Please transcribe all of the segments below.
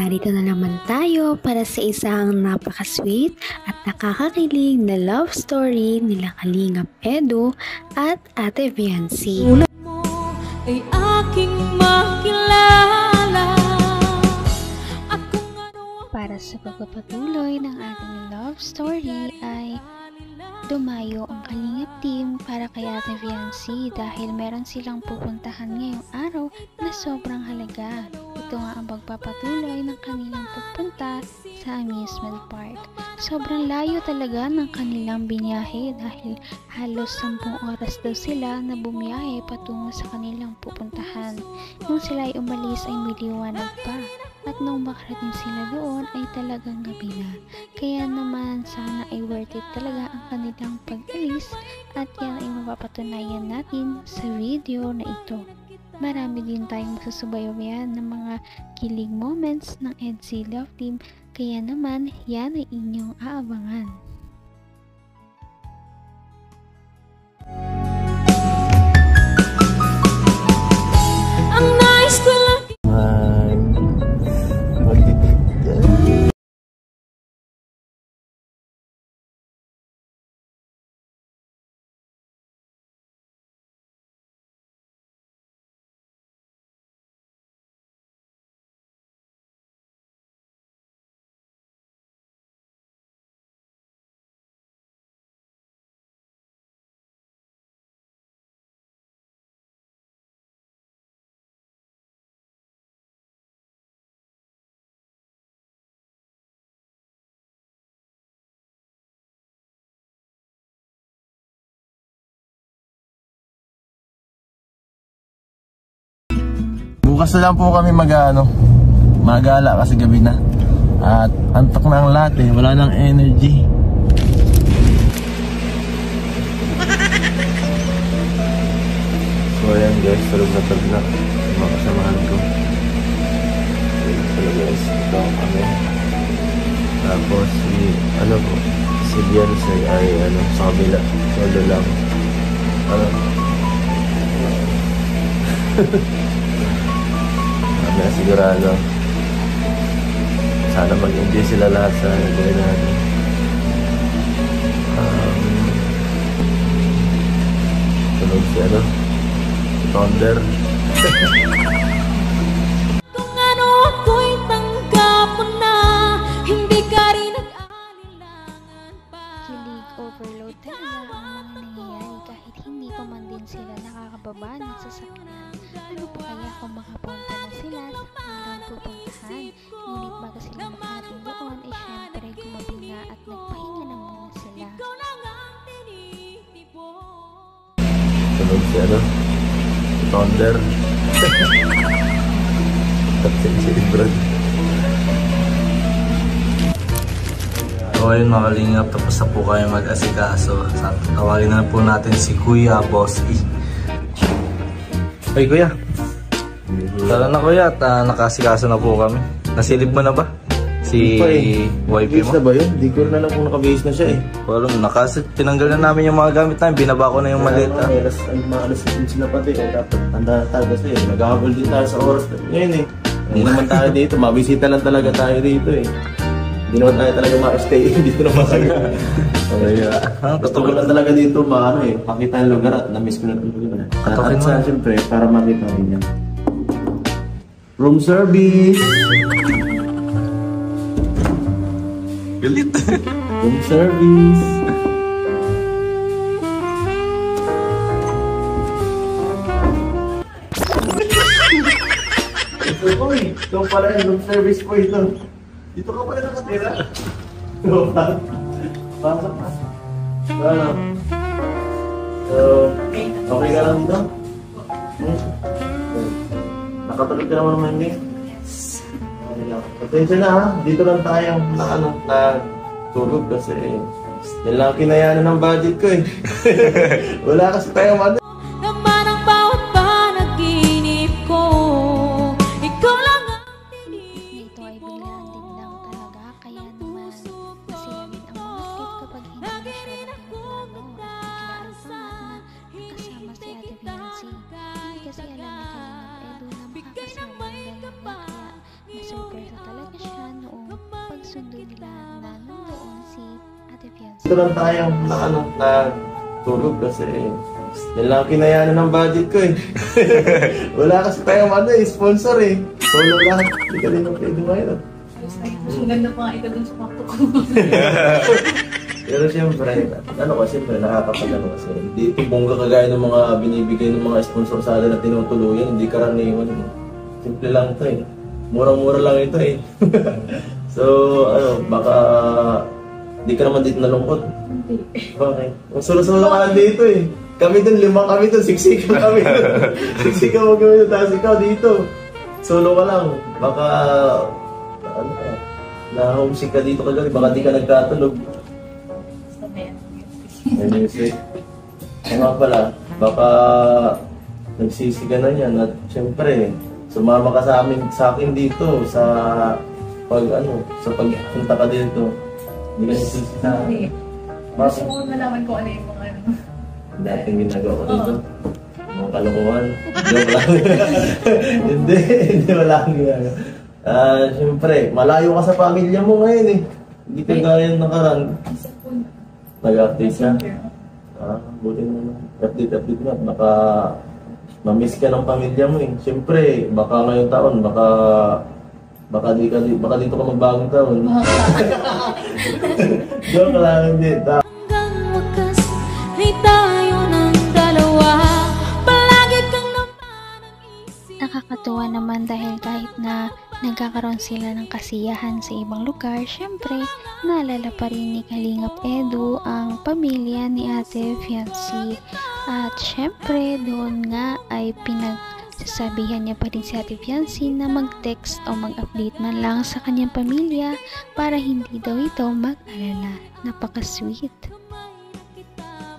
narito na naman tayo para sa isang napaka-sweet at nakakakilig na love story nila Kalingap Edu at Ate Viancy. Ulat mo ay aking makilala. Para sa pagpapatuloy ng ating love story ay dumayo ang Kalingap team para kay Ate Viancy dahil meron silang pupuntahan ngayong araw na sobrang halaga. Ito nga ang pagpapatuloy ng kanilang pagpunta sa amusement park. Sobrang layo talaga ng kanilang binyahe dahil halos 10 oras daw sila na bumiyahe patungo sa kanilang pupuntahan. Nung sila ay umalis ay may liwanag pa. At nung makarating sila doon ay talagang gabi na. Kaya naman sana ay worth it talaga ang kanilang pag-alis at yan ay mapapatunayan natin sa video na ito. Marami din tayong masusubaybayan ng mga kilig moments ng EDC Love Team, kaya naman yan ay inyong aabangan. Ang nice ko lang bukas na lang po kami magala kasi gabi na. At antok na ang lahat eh, wala nang energy. So ayan guys, tulog na yung mga kasamahan ko. So guys, ito kami. Tapos si Beyonce ay sa kabila, solo lang. Na sigurado sana mag-enjoy sila lahat sa gawin natin. Tunog si Thunder. kung ano ako'y tanggap mo na, hindi ka rin nag-alinlangan pa. Kilig overload talaga ang mga nangyayari kahit hindi pa man din sila nakakababa ng sasakyan. Ano pa kaya kung makapunta na sila sa kanilang pupuntahan? Ngunit bago sila makarating doon ay syempre gumabi na at nagpahinga na muna sila. Tunog si Thunder. Tapos si Brad. So ayun mga Kalingap, tapos na po kayo mag-asikaso. Tawagin na po natin si Kuya Bossy. Ay Kuya, tara na Kuya at nakasikaso na po kami. Nasilip mo na ba? Si wifey mo? Na ba yun? Di ko na lang kung nakabihis na siya eh. Walang tinanggal na namin yung mga gamit namin, binaba ko na yung maliit. Mga alas 15 sila pati eh. Dapat tanda na tayo kasi nag-ahabol din tayo sa oras. Ngayon eh, hindi naman tayo dito. Mabisita lang talaga tayo dito eh. Hindi naman tayo talaga ma-stay dito naman tayo. Gusto ko lang talaga dito makita yung lugar at na-miss ko na ito lugar. At sa siyempre, para makita rin yan. Room service! Galit! Room service! Ito pala yung room service po ito. Dito ka pala nakatira. Pasok na. So, okay ka lang dito? Nakatulog ka naman naman din? Okay lang. Atensya na ha. Dito lang tayo natulog kasi yan lang kinayanan ng budget ko eh. Wala kasi tayong Naman ang bawat panaginip ko, ikaw lang ang tinitipon. Ito ay biglaan din lang talaga, kaya naman masaya din ang mga trip kapag hindi masyadong pinaplano at biglaan pa nga na kasama si Ate Viancy. Hindi kasi alam ni Kalingap Edu na makakasama ang dalawa kaya na-surprise seryoso talaga siya noong pagsundo nila na nandoon si Ate Fiancé. Ito lang tayong tulog kasi yan lang kinayanan ng budget ko eh. Wala kasi tayong sponsor eh. Solo lahat. Hindi ka rin ang pwede ngayon. Ang ganda pa nga ito dun sa pakto ko. Pero siyempre, siyempre nakakapagano kasi. Hindi ito bongga kagaya ng mga binibigay ng mga sponsor sa atin na tinutuluyan. Hindi karaniwan. Simple lang ito eh. Murang-mura lang ito eh. So, baka hindi ka naman dito nalungkot. Hindi. Bakit? Solo-solo ka lang dito eh. Kami dun, 5 kami dun, siksikan kami dun. Siksikan mo kami dun, tapos ikaw dito. Solo ka lang. Baka, na-homesick ka dito kagabi, baka di ka nagkatulog. May music. Nga pala, baka nagsisi ka na yan. At syempre, sumama ka sa akin dito sa pagpunta ka dito. Hindi ka nagsisi na. Hindi. Gusto ko nalaman ko ano yung mga dating ginagawa ko dito. Mga kalokohan. Joke lang. Hindi, wala akong ginagawa. Siyempre, malayo ka sa pamilya mo ngayon eh. Hindi ka gaya ng nakaraan. Nag-update ka? Buti naman. Update na. Baka ma-miss ka ng pamilya mo eh. Siyempre, baka ngayong taon, baka dito ka magbagong taon. Joke lang, hindi. hanggang wakas ay tayo ng dalawa. Palagi kang naman ang isip. Nakakatuwa naman dahil kahit na nagkakaroon sila ng kasiyahan sa ibang lugar, syempre, naalala pa rin ni Kalingap Edu ang pamilya ni Ate Fiancé. At syempre, doon nga ay pinagsasabihan niya pa rin si Ate Fiancé na mag-text o mag-update man lang sa kanyang pamilya para hindi daw ito mag-alala. Napaka-sweet.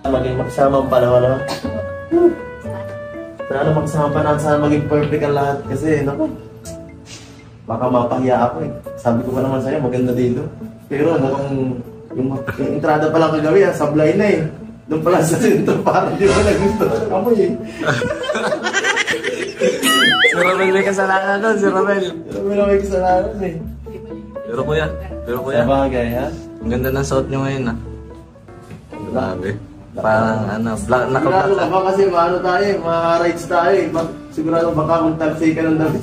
Maging magsama ang panahon naman. Sana magsama pa natin, sana maging perfect ang lahat. Kasi, baka mapahiya ako eh. Sabi ko pa naman sa'yo, maganda dito. Pero mukhang yung entrada pa lang kagabi, sablay na eh. Doon pala sa sentro, parang di ba nagusto ng amoy eh. Si Romel may kasalanan doon, si Romel. Pero may kasalanan eh. Pero kuya, Sa bagay ha? ang ganda ng suot nyo ngayon ah. Grabe. Parang Sigurado naka-black ka ba kasi tayo, ma-rides tayo eh. Sigurado baka kung tagsay ka ng damit.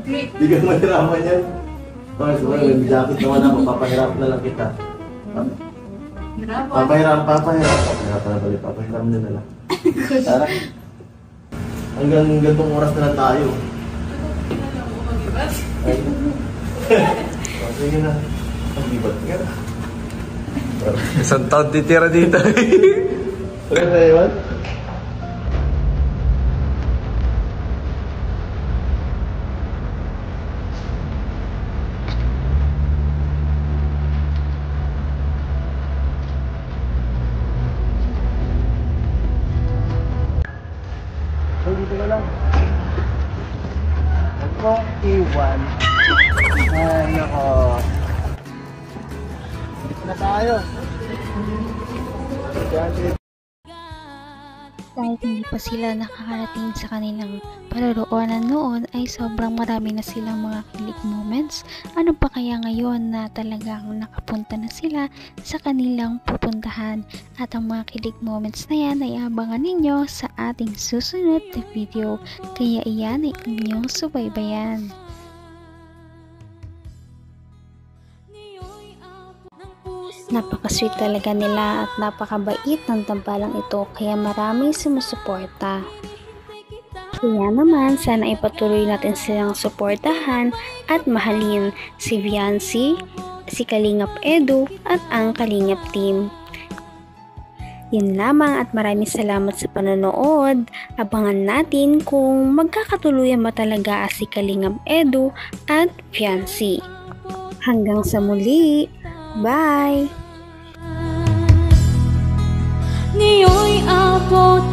Hindi ka mahiraman yan. Sigurado, may jacket naman ako, papahirap na lang kita. Papahirap na lang. Tara. Hanggang gantong oras na lang tayo. Ay. Sige na. Ang libat ka. Isang taon titira dito. Okay na yun? Dito na lang. Ako, iwan. Ay, nako. Dito na tayo. Kahit hindi pa sila nakakarating sa kanilang paroroonan noon ay sobrang marami na silang mga kilig moments. Ano pa kaya ngayon na talagang nakapunta na sila sa kanilang pupuntahan? At ang mga kilig moments na yan ay abangan ninyo sa ating susunod na video. Kaya iyan ay inyong subaybayan. Napaka-sweet talaga nila at napakabait ng tambalang ito kaya maraming sumusuporta. Kaya naman sana ipatuloy natin silang suportahan at mahalin si Fiancé, si Kalingap Edu at ang Kalingap team. Yun lamang at maraming salamat sa panonood. Abangan natin kung magkakatuluyan ba talaga si Kalingap Edu at Fiancé. Hanggang sa muli! Bye! Ngayon'y abot